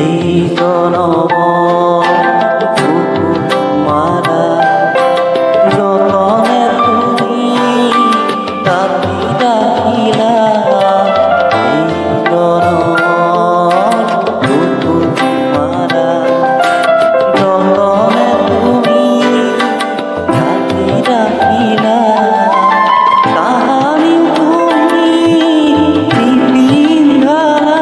এই জনম মালা যতনে তুমি কাটি রাখিলা এই জনম মালা যতনে তুমি কাটি রাখিলা কাহানি তুমি বিপিন্ধালা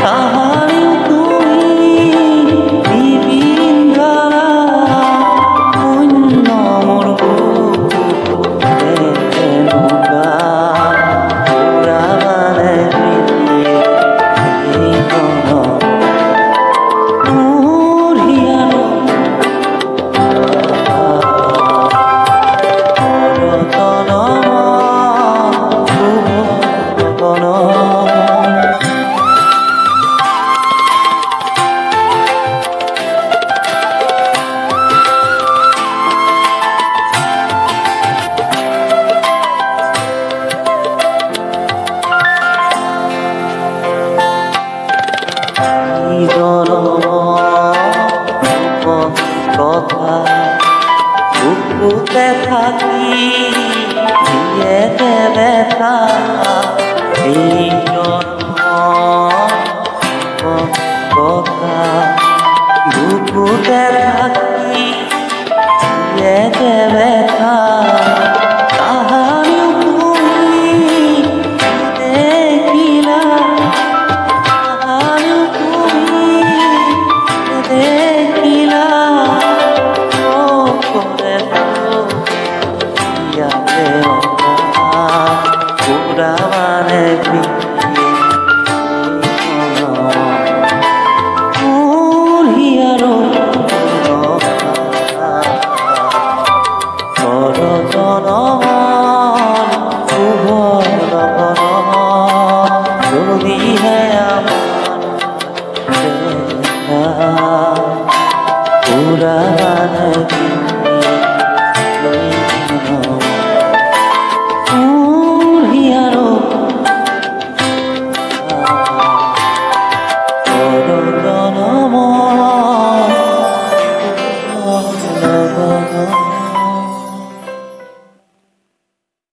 কাহানি তুমি বিপিন্ধালা অন্য মোর বুকুতেনুকা পুরাবানে এই জনম মোর হিয়ানো কথা বুকুতে থাকি দিয়েতে ব্যথা এই জন্ম কথা